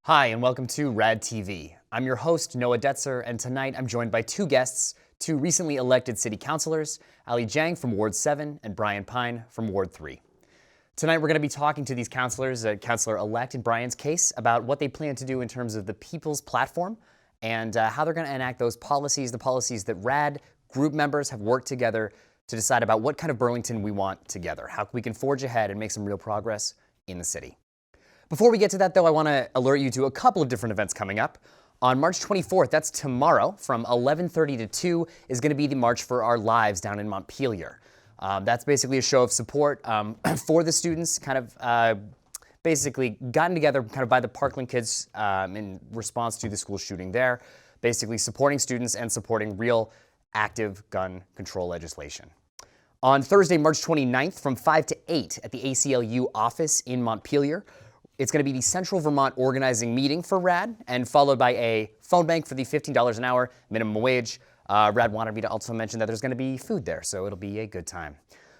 Hi, and welcome to RADTV. I'm your host, Noah Detzer, and tonight I'm joined by two guests, two recently elected city councilors, Dieng from Ward 7 and Brian Pine from Ward 3. Tonight we're going to be talking to these councilors, Councilor-elect in Brian's case, about what they plan to do in terms of the People's Platform and how they're going to enact those policies, the policies that RAD group members have worked together to decide about what kind of Burlington we want together, how we can forge ahead and make some real progress in the city. Before we get to that, though, I want to alert you to a couple of different events coming up. On March 24th, that's tomorrow, from 11:30 to 2, is going to be the March for Our Lives down in Montpelier. That's basically a show of support for the students, kind of basically gotten together kind of by the Parkland kids in response to the school shooting there, basically supporting students and supporting real active gun control legislation. On Thursday, March 29th, from 5 to 8 at the ACLU office in Montpelier, it's going to be the Central Vermont organizing meeting for RAD, and followed by a phone bank for the $15 an hour minimum wage. RAD wanted me to also mention that there's going to be food there, so it'll be a good time.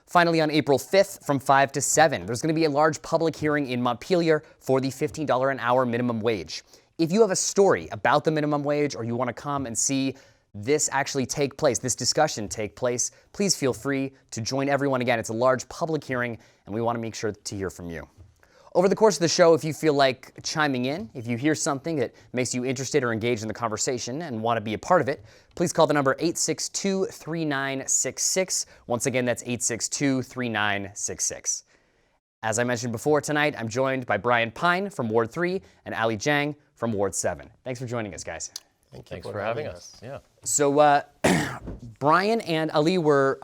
Finally, on April 5th, from 5 to 7, there's going to be a large public hearing in Montpelier for the $15 an hour minimum wage. If you have a story about the minimum wage, or you want to come and see this actually take place, this discussion take place, please feel free to join everyone. Again, it's a large public hearing, and we want to make sure to hear from you. Over the course of the show, if you feel like chiming in, if you hear something that makes you interested or engaged in the conversation and want to be a part of it, please call the number 862-3966. Once again, that's 862-3966. As I mentioned before, tonight I'm joined by Brian Pine from Ward 3 and Dieng from Ward 7. Thanks for joining us, guys. Thanks for having us. Yeah. So Brian and Ali were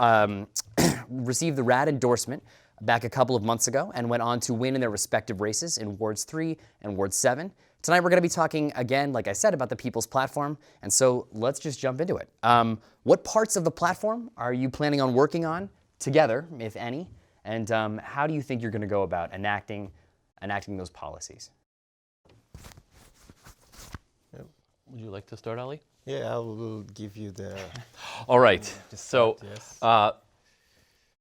received the RAD endorsement back a couple of months ago and went on to win in their respective races in Wards 3 and Ward 7. Tonight we're going to be talking again, like I said, about the People's Platform, and so let's just jump into it. What parts of the platform are you planning on working on together, if any, and how do you think you're going to go about enacting those policies? Would you like to start, Ali? Yeah, I will give you the... All right. So yes. I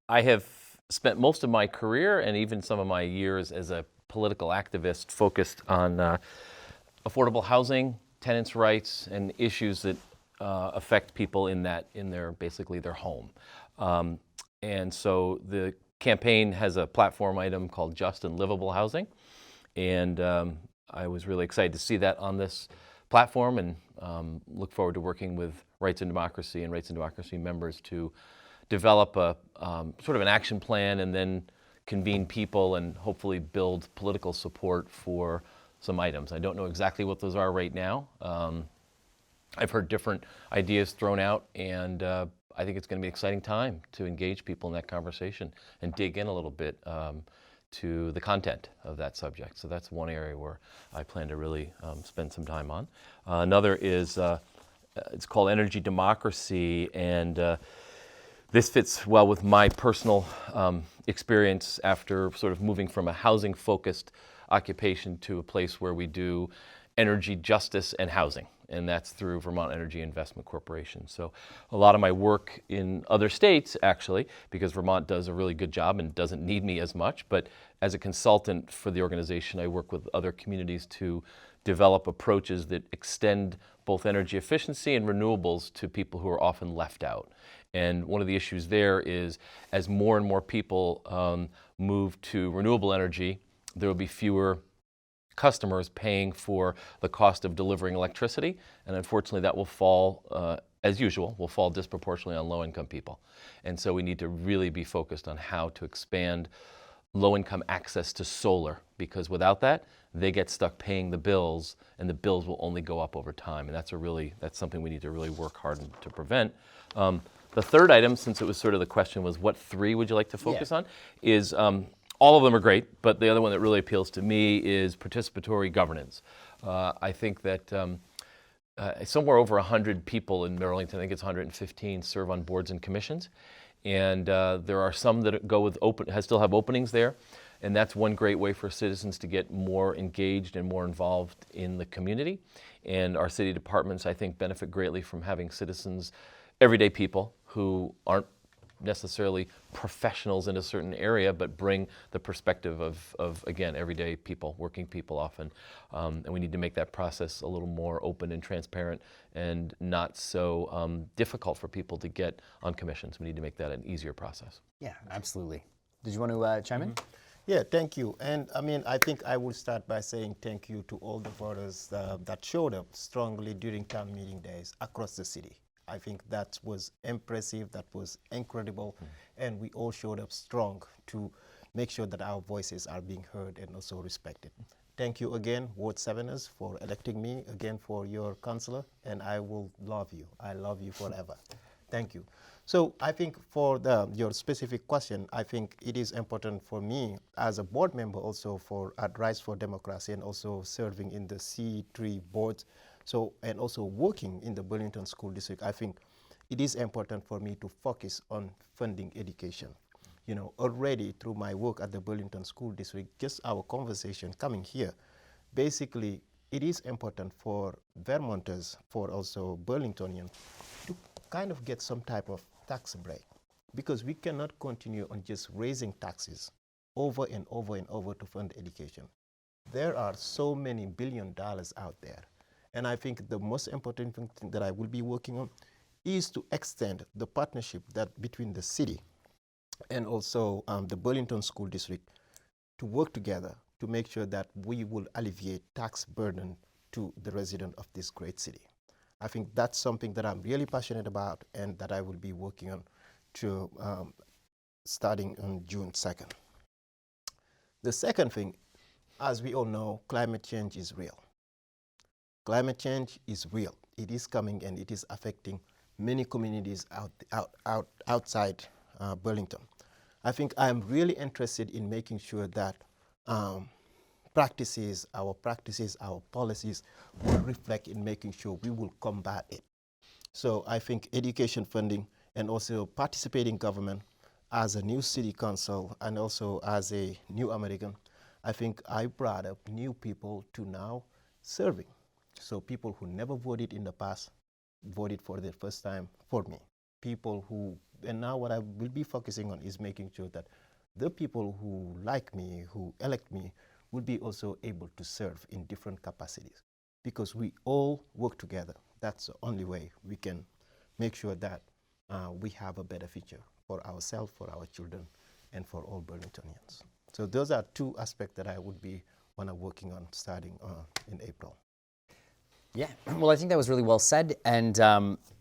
have spent most of my career and even some of my years as a political activist focused on affordable housing, tenants' rights, and issues that affect people in their basically their home. And so the campaign has a platform item called Just and Livable Housing, and I was really excited to see that on this platform, and look forward to working with Rights and Democracy members to develop a sort of an action plan and then convene people and hopefully build political support for some items. I don't know exactly what those are right now. I've heard different ideas thrown out, and I think it's going to be an exciting time to engage people in that conversation and dig in a little bit to the content of that subject. So that's one area where I plan to really spend some time on. Another is, it's called Energy Democracy, and this fits well with my personal experience after sort of moving from a housing-focused occupation to a place where we do energy justice and housing, and that's through Vermont Energy Investment Corporation. So a lot of my work in other states, actually, because Vermont does a really good job and doesn't need me as much, but as a consultant for the organization, I work with other communities to develop approaches that extend both energy efficiency and renewables to people who are often left out. And one of the issues there is, as more and more people move to renewable energy, there will be fewer customers paying for the cost of delivering electricity, and unfortunately that will fall, as usual, will fall disproportionately on low-income people. And so we need to really be focused on how to expand low-income access to solar, because without that, they get stuck paying the bills, and the bills will only go up over time, and that's something we need to really work hard to prevent. The third item, since it was sort of the question was what three would you like to focus on, is all of them are great, but the other one that really appeals to me is participatory governance. I think that somewhere over 100 people in Burlington, I think it's 115, serve on boards and commissions. And there are some that still have openings there. And that's one great way for citizens to get more engaged and more involved in the community. And our city departments, I think, benefit greatly from having citizens, everyday people who aren't necessarily professionals in a certain area, but bring the perspective of again, everyday people, working people often. And we need to make that process a little more open and transparent and not so difficult for people to get on commissions. We need to make that an easier process. Yeah, absolutely. Did you want to chime in? Yeah, thank you. And I mean, I think I will start by saying thank you to all the voters that showed up strongly during town meeting days across the city. I think that was impressive, that was incredible, and we all showed up strong to make sure that our voices are being heard and also respected. Thank you again, Ward 7ers, for electing me again for your councilor, and I will love you. I love you forever. Thank you. So I think for your specific question, I think it is important for me as a board member also for at Rise for Democracy and also serving in the C3 board, so and also working in the Burlington School District. I think it is important for me to focus on funding education. You know, already through my work at the Burlington School District, just our conversation coming here, basically it is important for Vermonters, for also Burlingtonians, to kind of get some type of tax break, because we cannot continue on just raising taxes over and over and over to fund education. There are so many $1 billion out there. And I think the most important thing that I will be working on is to extend the partnership that between the city and also the Burlington School District to work together to make sure that we will alleviate tax burden to the resident of this great city. I think that's something that I'm really passionate about and that I will be working on to starting on June 2nd. The second thing, as we all know, climate change is real. Climate change is real. It is coming and it is affecting many communities outside Burlington. I think I'm really interested in making sure that our practices, our policies will reflect in making sure we will combat it. So I think education funding and also participating government as a new city council and also as a new American, I think I brought up new people to now serving. So people who never voted in the past voted for the first time for me. People who, and now what I will be focusing on is making sure that the people who like me, who elect me, will be also able to serve in different capacities. Because we all work together. That's the only way we can make sure that we have a better future for ourselves, for our children, and for all Burlingtonians. So those are two aspects that I would be working on starting in April. Yeah, well, I think that was really well said. And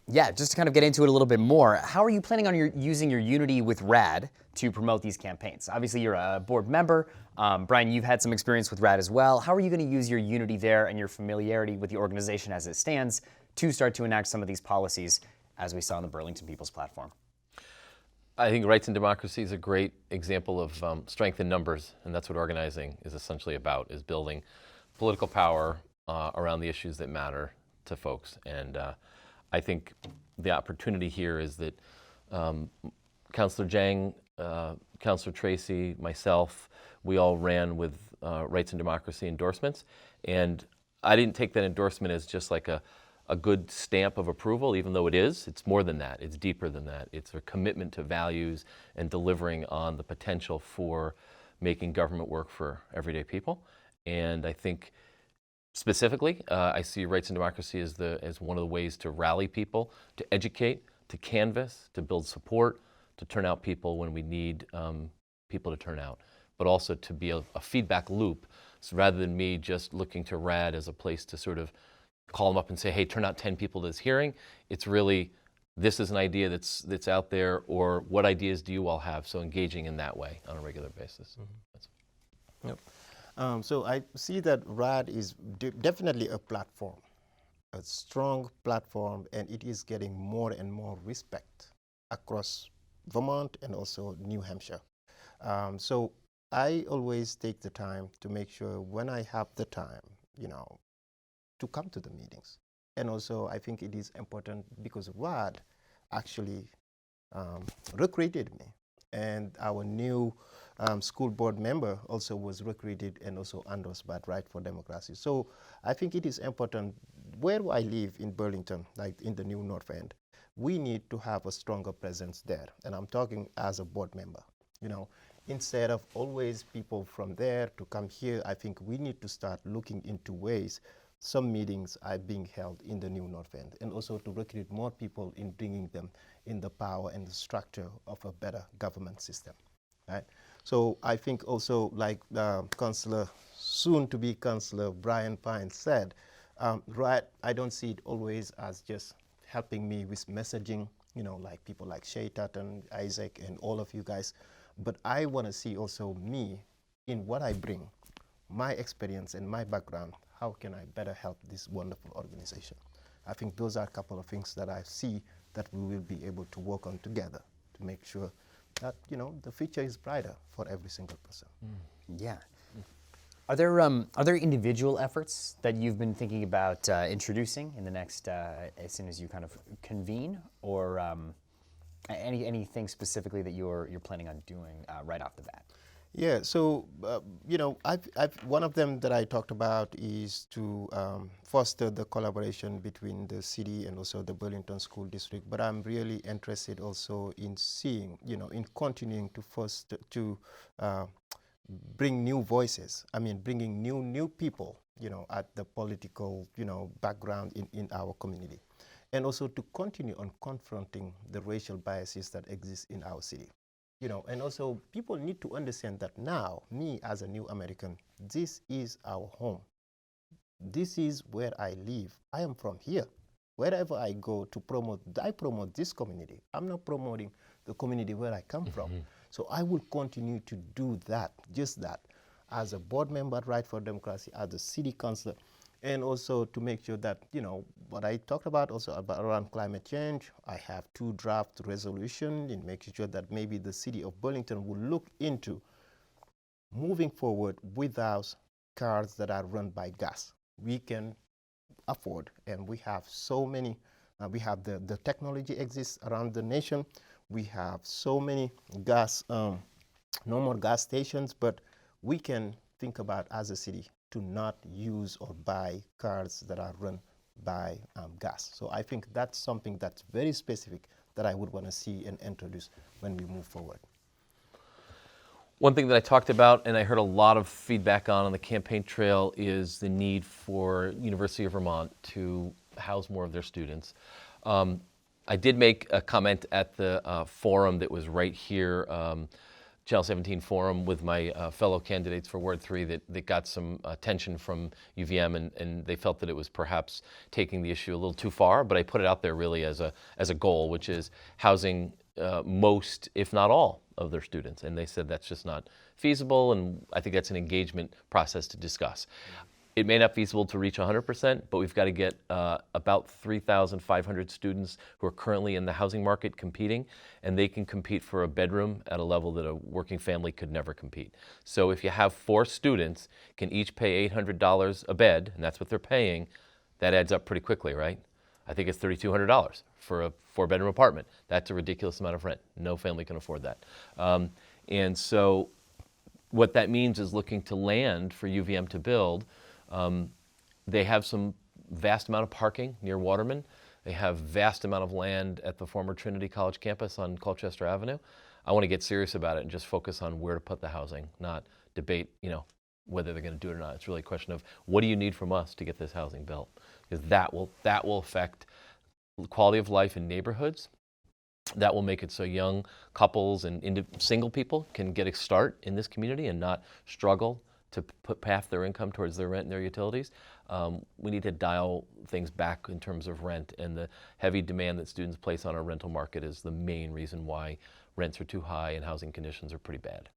yeah, just to kind of get into it a little bit more, how are you planning on using your unity with RAD to promote these campaigns? Obviously, you're a board member. Brian, you've had some experience with RAD as well. How are you going to use your unity there and your familiarity with the organization as it stands to start to enact some of these policies, as we saw in the Burlington People's Platform? I think Rights and Democracy is a great example of strength in numbers, and that's what organizing is essentially about, is building political power around the issues that matter to folks. And I think the opportunity here is that Councilor Dieng, Councilor Tracy, myself, we all ran with Rights and Democracy endorsements. And I didn't take that endorsement as just like a good stamp of approval, even though it is. It's more than that. It's deeper than that. It's a commitment to values and delivering on the potential for making government work for everyday people. And I think specifically, I see Rights and Democracy as one of the ways to rally people, to educate, to canvass, to build support, to turn out people when we need people to turn out, but also to be a feedback loop. So rather than me just looking to RAD as a place to sort of call them up and say, hey, turn out 10 people to this hearing, it's really, this is an idea that's out there, or what ideas do you all have? So engaging in that way on a regular basis. Mm-hmm. Yep. So I see that RAD is definitely a platform, a strong platform, and it is getting more and more respect across Vermont and also New Hampshire. So I always take the time to make sure when I have the time, to come to the meetings. And also I think it is important because RAD actually recruited me. And our new school board member also was recruited and also endorsed by Right for Democracy. So I think it is important where I live in Burlington, like in the New North End. we need to have a stronger presence there. And I'm talking as a board member. Instead of always people from there to come here, I think we need to start looking into ways some meetings are being held in the New North End, and also to recruit more people in bringing them in the power and the structure of a better government system, right? So I think also, like Councilor, soon to be Councilor Brian Pine said, right, I don't see it always as just helping me with messaging, like people like Shay Tatton, Isaac, and all of you guys, but I want to see also me in what I bring, my experience and my background. How can I better help this wonderful organization? I think those are a couple of things that I see that we will be able to work on together to make sure that, the future is brighter for every single person. Yeah. Are there individual efforts that you've been thinking about introducing in the next, as soon as you kind of convene, or anything specifically that you're planning on doing right off the bat? Yeah, so, one of them that I talked about is to foster the collaboration between the city and also the Burlington School District. But I'm really interested also in seeing, in continuing to foster, to bring new voices. I mean, bringing new people, at the political, background in our community. And also to continue on confronting the racial biases that exist in our city. And also people need to understand that now, me as a new American, this is our home. This is where I live. I am from here. Wherever I go to promote, I promote this community. I'm not promoting the community where I come from. So I will continue to do that, just that, as a board member at Right for Democracy, as a city councilor, and also to make sure that, what I talked about also about around climate change, I have 2 draft resolutions in making sure that maybe the city of Burlington will look into moving forward without cars that are run by gas. We can afford, and we have so many, we have the technology exists around the nation. We have so many gas, no more gas stations, but we can think about as a city to not use or buy cars that are run by gas. So I think that's something that's very specific that I would want to see and introduce when we move forward. One thing that I talked about and I heard a lot of feedback on the campaign trail is the need for University of Vermont to house more of their students. I did make a comment at the forum that was right here, Channel 17 forum with my fellow candidates for Ward 3 that got some attention from UVM, and they felt that it was perhaps taking the issue a little too far, but I put it out there really as a goal, which is housing most, if not all, of their students. And they said that's just not feasible, and I think that's an engagement process to discuss. It may not be feasible to reach 100%, but we've got to get about 3,500 students who are currently in the housing market competing, and they can compete for a bedroom at a level that a working family could never compete. So if you have 4 students, can each pay $800 a bed, and that's what they're paying, that adds up pretty quickly, right? I think it's $3,200 for a 4-bedroom apartment. That's a ridiculous amount of rent. No family can afford that. And so what that means is looking to land for UVM to build. They have some vast amount of parking near Waterman. They have vast amount of land at the former Trinity College campus on Colchester Avenue. I want to get serious about it and just focus on where to put the housing, not debate, whether they're going to do it or not. It's really a question of what do you need from us to get this housing built? Because that will affect quality of life in neighborhoods. That will make it so young couples and single people can get a start in this community and not struggle to put half their income towards their rent and their utilities. We need to dial things back in terms of rent, and the heavy demand that students place on our rental market is the main reason why rents are too high and housing conditions are pretty bad.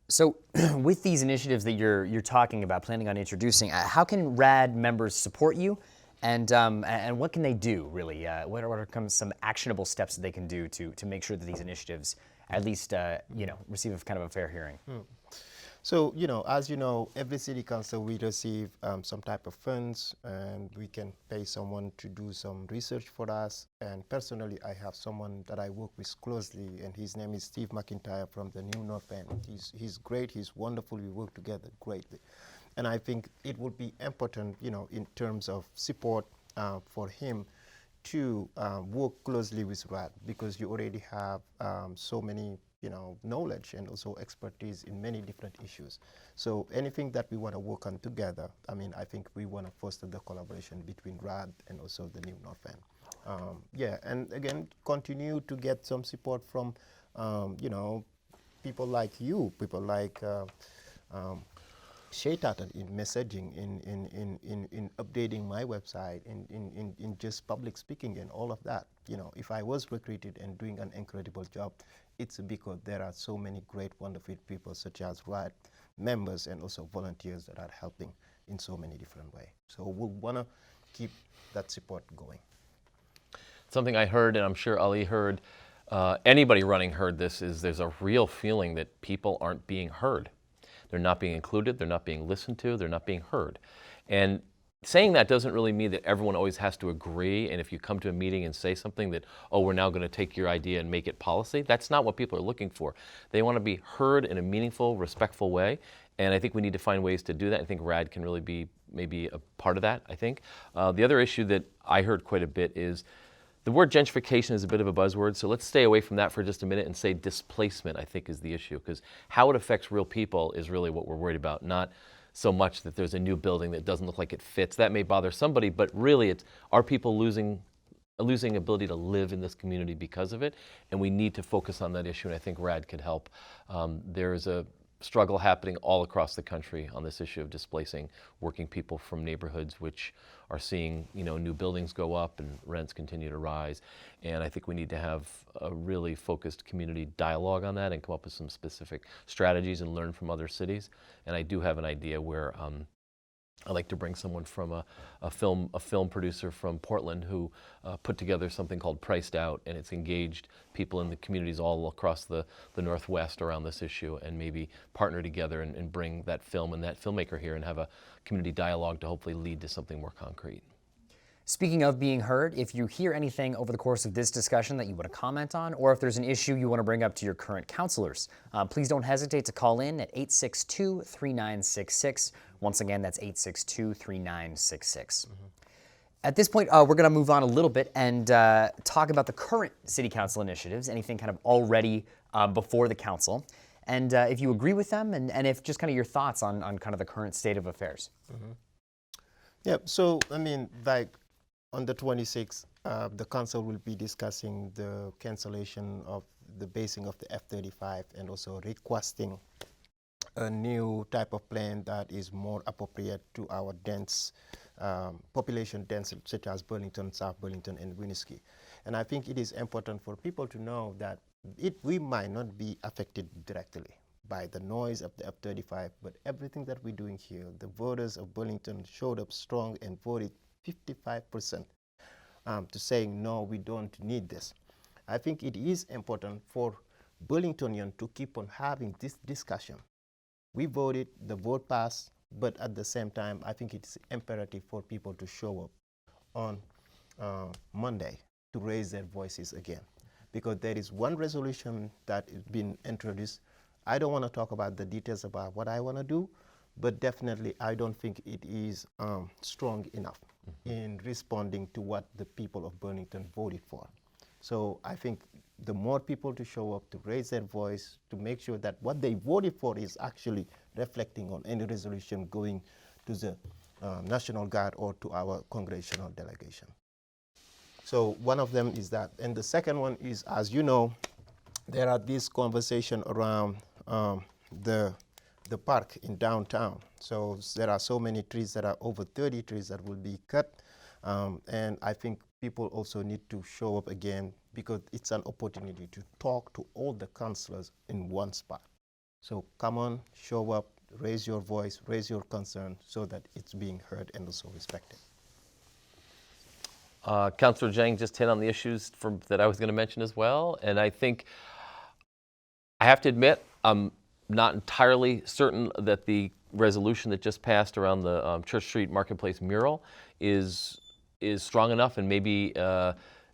So with these initiatives that you're talking about, planning on introducing, how can RAD members support you? And what can they do, really? What are some actionable steps that they can do to make sure that these initiatives at least receive a kind of a fair hearing? So, as you know, every city council, we receive some type of funds, and we can pay someone to do some research for us. And personally, I have someone that I work with closely, and his name is Steve McIntyre from the New North End. He's great, he's wonderful, we work together greatly. And I think it would be important, in terms of support for him to work closely with RAD because you already have so many knowledge and also expertise in many different issues. So anything that we want to work on together, I mean, I think we want to foster the collaboration between RAD and also the New North End. Yeah, and again, continue to get some support from, people like you, people like Shaytatan in messaging, in updating my website, in just public speaking and all of that. If I was recruited and doing an incredible job, it's because there are so many great, wonderful people such as RAD members and also volunteers that are helping in so many different ways. So we want to keep that support going. Something I heard, and I'm sure Ali heard, anybody running heard this, is there's a real feeling that people aren't being heard. They're not being included, they're not being listened to, they're not being heard. And saying that doesn't really mean that everyone always has to agree, and if you come to a meeting and say something that, oh, we're now going to take your idea and make it policy, that's not what people are looking for. They want to be heard in a meaningful, respectful way, and I think we need to find ways to do that. I think RAD can really be maybe a part of that, I think. The other issue that I heard quite a bit is the word gentrification is a bit of a buzzword, so let's stay away from that for just a minute and say displacement, I think, is the issue, because how it affects real people is really what we're worried about, not so much that there's a new building that doesn't look like it fits. That may bother somebody, but really it's, are people losing ability to live in this community because of it? And we need to focus on that issue, and I think RAD could help. There's a struggle happening all across the country on this issue of displacing working people from neighborhoods which are seeing new buildings go up and rents continue to rise. And I think we need to have a really focused community dialogue on that and come up with some specific strategies and learn from other cities. And I do have an idea where I'd like to bring someone from a film producer from Portland who put together something called Priced Out, and it's engaged people in the communities all across the Northwest around this issue, and maybe partner together and bring that film and that filmmaker here and have a community dialogue to hopefully lead to something more concrete. Speaking of being heard, if you hear anything over the course of this discussion that you want to comment on, or if there's an issue you want to bring up to your current councilors, please don't hesitate to call in at 862-3966. Once again, that's 862-3966. At this point, we're going to move on a little bit and talk about the current city council initiatives, anything kind of already before the council, and if you agree with them, and if just kind of your thoughts on kind of the current state of affairs. Yeah, so I mean, like on the 26th, the council will be discussing the cancellation of the basing of the F-35 and also requesting a new type of plan that is more appropriate to our dense population density, such as Burlington, South Burlington, and Winooski. And I think it is important for people to know that we might not be affected directly by the noise of the F-35, but everything that we're doing here, the voters of Burlington showed up strong and voted 55% to saying, no, we don't need this. I think it is important for Burlingtonians to keep on having this discussion. We voted, the vote passed, but at the same time, I think it's imperative for people to show up on Monday to raise their voices again. Because there is one resolution that has been introduced. I don't want to talk about the details about what I want to do, but definitely I don't think it is strong enough in responding to what the people of Burlington voted for. So I think the more people to show up, to raise their voice, to make sure that what they voted for is actually reflecting on any resolution going to the National Guard or to our congressional delegation. So one of them is that. And the second one is, as you know, there are these conversations around the park in downtown. So there are so many trees, that are over 30 trees that will be cut. And I think people also need to show up again, because it's an opportunity to talk to all the councilors in one spot. So come on, show up, raise your voice, raise your concern, so that it's being heard and also respected. Councilor Dieng just hit on the issues that I was going to mention as well, and I think I have to admit I'm not entirely certain that the resolution that just passed around the Church Street Marketplace mural is strong enough, and maybe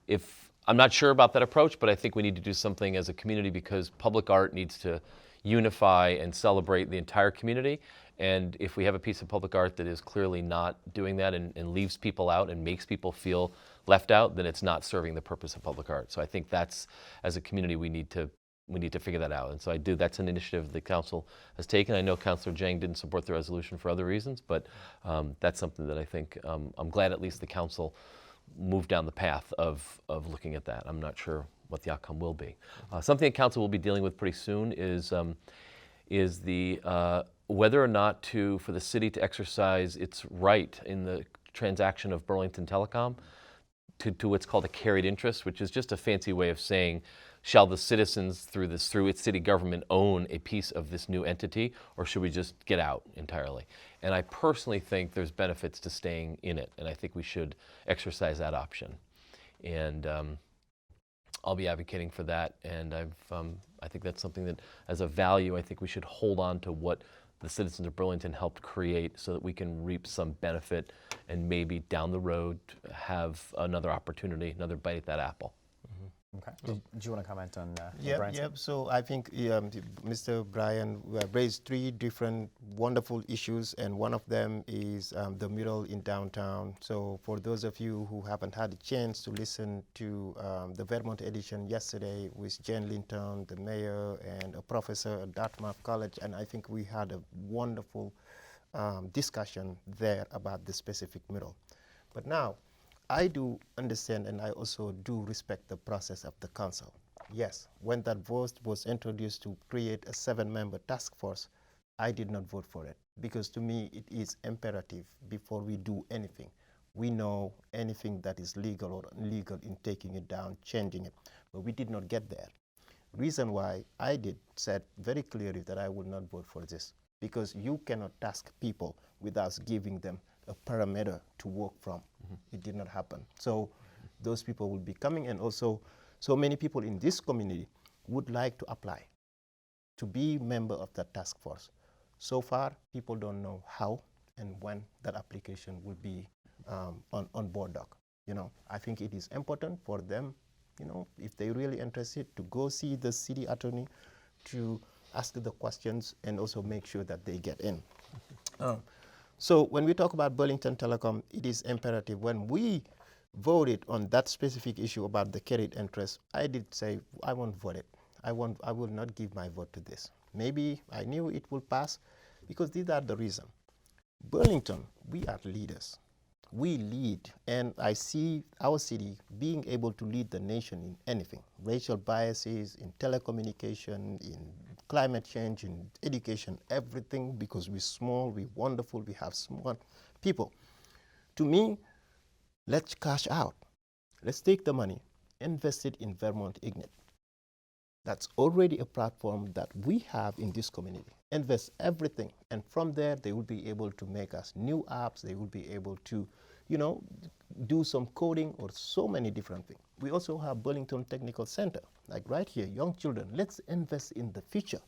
if I'm not sure about that approach, but I think we need to do something as a community, because public art needs to unify and celebrate the entire community. And if we have a piece of public art that is clearly not doing that and leaves people out and makes people feel left out, then it's not serving the purpose of public art. So I think that's, as a community, we need to figure that out. And so that's an initiative the council has taken. I know Councilor Dieng didn't support the resolution for other reasons, but that's something that I think, I'm glad at least the council moved down the path of looking at that. I'm not sure what the outcome will be. Something the council will be dealing with pretty soon is the whether or not for the city to exercise its right in the transaction of Burlington Telecom to what's called a carried interest, which is just a fancy way of saying, shall the citizens through its city government own a piece of this new entity, or should we just get out entirely? And I personally think there's benefits to staying in it, and I think we should exercise that option. And I'll be advocating for that, and I think that's something that, as a value, I think we should hold on to what the citizens of Burlington helped create so that we can reap some benefit and maybe down the road have another opportunity, another bite at that apple. Okay. Did you want to comment on Yep. So I think Mr. Brian raised three different wonderful issues, and one of them is the mural in downtown. So for those of you who haven't had a chance to listen to the Vermont edition yesterday with Jane Linton, the mayor, and a professor at Dartmouth College, and I think we had a wonderful discussion there about the specific mural. But now, I do understand, and I also do respect the process of the council. Yes, when that vote was introduced to create a 7-member task force, I did not vote for it, because to me it is imperative before we do anything. We know anything that is legal or illegal in taking it down, changing it, but we did not get there. Reason why I said very clearly that I would not vote for this, because you cannot task people without giving them a parameter to work from. It did not happen. So those people will be coming, and also so many people in this community would like to apply to be member of that task force. So far, people don't know how and when that application will be on board doc. I think it is important for them, if they're really interested, to go see the city attorney, to ask the questions, and also make sure that they get in. So when we talk about Burlington Telecom, it is imperative. When we voted on that specific issue about the carried interest, I did say I won't vote it. I will not give my vote to this. Maybe I knew it will pass, because these are the reason. Burlington, we are leaders. We lead, and I see our city being able to lead the nation in anything. Racial biases, in telecommunication, in climate change, in education, everything, because we're small, we're wonderful, we have smart people. To me, let's cash out. Let's take the money, invest it in Vermont Ignite. That's already a platform that we have in this community. Invest everything, and from there, they will be able to make us new apps. They will be able to, do some coding or so many different things. We also have Burlington Technical Center, like right here, young children. Let's invest in the future.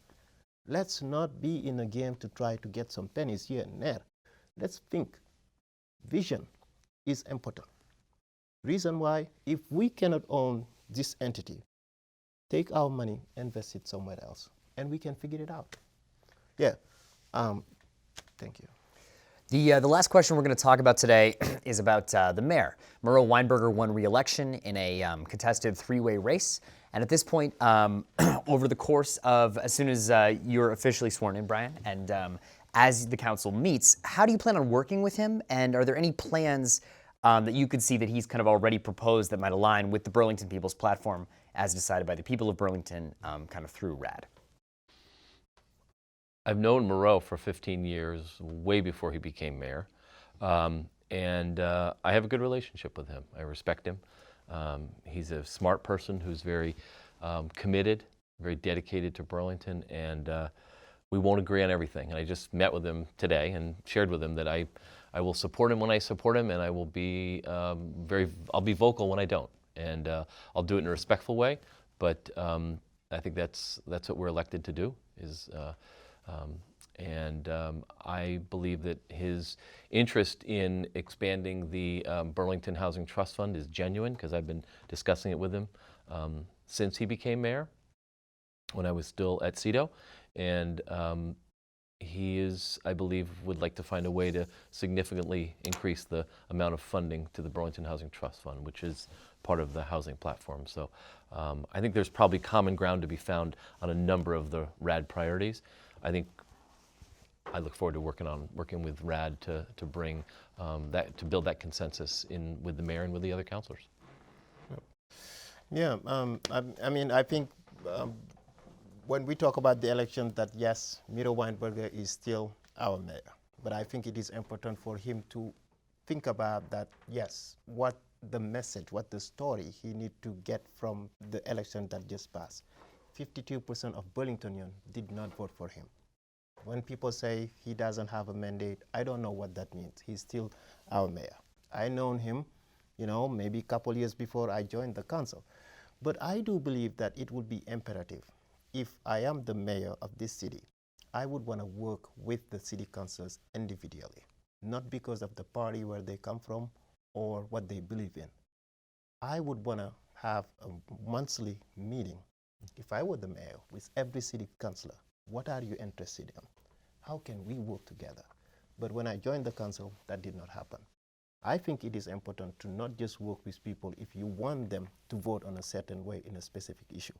Let's not be in a game to try to get some pennies here and there. Let's think. Vision is important. Reason why, if we cannot own this entity, take our money, invest it somewhere else, and we can figure it out. Yeah. Thank you. The last question we're going to talk about today is about the mayor. Murrow Weinberger won re-election in a contested 3-way race. And at this point, over the course of, as soon as you're officially sworn in, Brian, and as the council meets, how do you plan on working with him? And are there any plans that you could see that he's kind of already proposed that might align with the Burlington People's Platform as decided by the people of Burlington kind of through RAD? I've known Murrow for 15 years, way before he became mayor. And I have a good relationship with him. I respect him. He's a smart person who's very committed, very dedicated to Burlington, and we won't agree on everything. And I just met with him today and shared with him that I will support him when I support him, and I will be I'll be vocal when I don't. And I'll do it in a respectful way, but I think that's what we're elected to do. I believe that his interest in expanding the Burlington Housing Trust Fund is genuine, because I've been discussing it with him since he became mayor, when I was still at CEDO. And he is, I believe, would like to find a way to significantly increase the amount of funding to the Burlington Housing Trust Fund, which is part of the housing platform. So I think there's probably common ground to be found on a number of the RAD priorities. I look forward to working with RAD to bring to build that consensus with the mayor and with the other councilors. Yeah, I mean, I think when we talk about the election, that yes, Miro Weinberger is still our mayor, but I think it is important for him to think about that, yes, what the message, what the story he need to get from the election that just passed. 52% of Burlingtonians did not vote for him. When people say he doesn't have a mandate, I don't know what that means. He's still our mayor. I known him, you know, maybe a couple years before I joined the council. But I do believe that it would be imperative, if I am the mayor of this city, I would want to work with the city councilors individually, not because of the party where they come from or what they believe in. I would want to have a monthly meeting, if I were the mayor, with every city councilor. What are you interested in? How can we work together? But when I joined the council, that did not happen. I think it is important to not just work with people if you want them to vote on a certain way in a specific issue.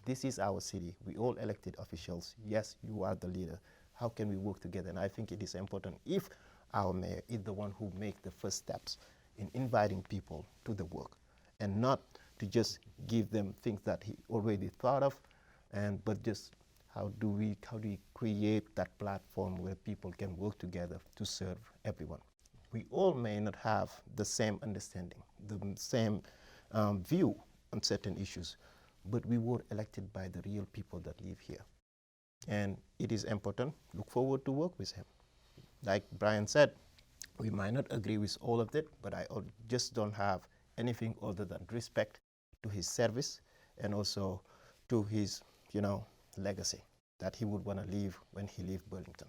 This is our city. We all elected officials. Yes, you are the leader. How can we work together? And I think it is important if our mayor is the one who makes the first steps in inviting people to the work, and not to just give them things that he already thought of, but just how do we create that platform where people can work together to serve everyone. We all may not have the same understanding, the same view on certain issues, but we were elected by the real people that live here. And it is important. Look forward to work with him. Like Brian said, we might not agree with all of it, but I just don't have anything other than respect to his service and also to his, legacy that he would want to leave when he leaves Burlington.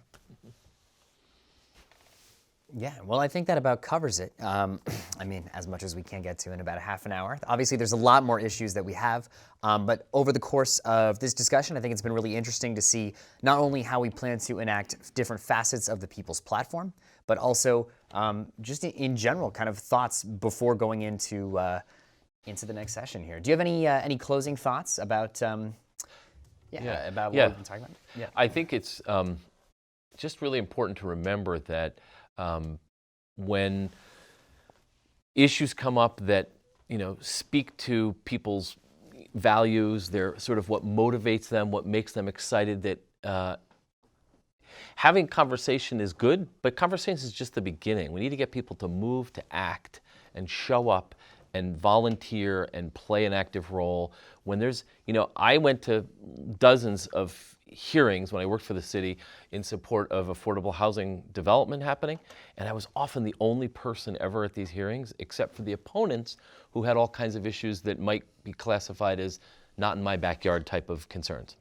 Yeah, well, I think that about covers it. I mean, as much as we can get to in about a half an hour. Obviously, there's a lot more issues that we have, but over the course of this discussion, I think it's been really interesting to see not only how we plan to enact different facets of the People's Platform, but also just in general, kind of thoughts before going into the next session here. Do you have any closing thoughts about about what we've been talking about? Yeah, I think it's just really important to remember that when issues come up that speak to people's values, they're sort of what motivates them, what makes them excited, that having conversation is good, but conversation is just the beginning. We need to get people to move, to act, and show up and volunteer and play an active role. When there's, I went to dozens of hearings when I worked for the city in support of affordable housing development happening, and I was often the only person ever at these hearings, except for the opponents who had all kinds of issues that might be classified as not in my backyard type of concerns.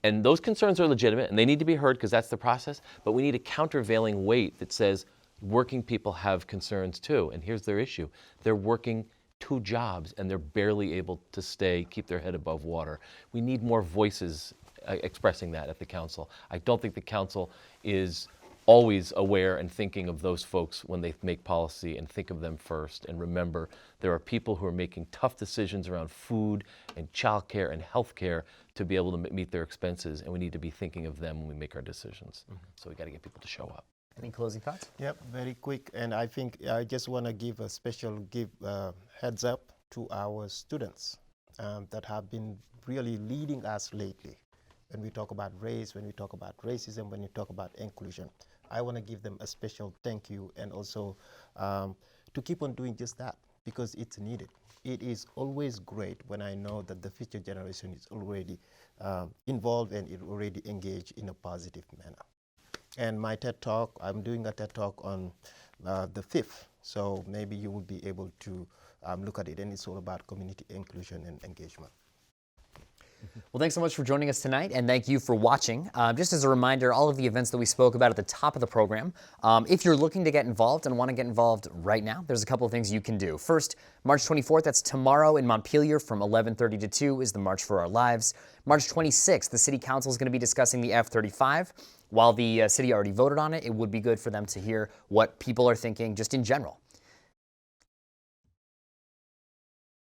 And those concerns are legitimate and they need to be heard because that's the process, but we need a countervailing weight that says working people have concerns too, and here's their issue. They're working 2 jobs and they're barely able to keep their head above water. We need more voices expressing that at the council. I don't think the council is always aware and thinking of those folks when they make policy, and think of them first. And remember, there are people who are making tough decisions around food and childcare and healthcare to be able to meet their expenses, and we need to be thinking of them when we make our decisions. So we got to get people to show up. Any closing thoughts? Yep, very quick. And I think I just want to give a special heads up to our students that have been really leading us lately. When we talk about race, when we talk about racism, when we talk about inclusion, I want to give them a special thank you, and also to keep on doing just that, because it's needed. It is always great when I know that the future generation is already involved and is already engaged in a positive manner. And my TED Talk, I'm doing a TED Talk on the 5th, so maybe you will be able to look at it, and it's all about community inclusion and engagement. Well, thanks so much for joining us tonight, and thank you for watching. Just as a reminder, all of the events that we spoke about at the top of the program, if you're looking to get involved and want to get involved right now, there's a couple of things you can do. First, March 24th, that's tomorrow in Montpelier from 11:30 to 2 is the March for Our Lives. March 26th, the City Council is going to be discussing the F-35. While the city already voted on it, it would be good for them to hear what people are thinking just in general.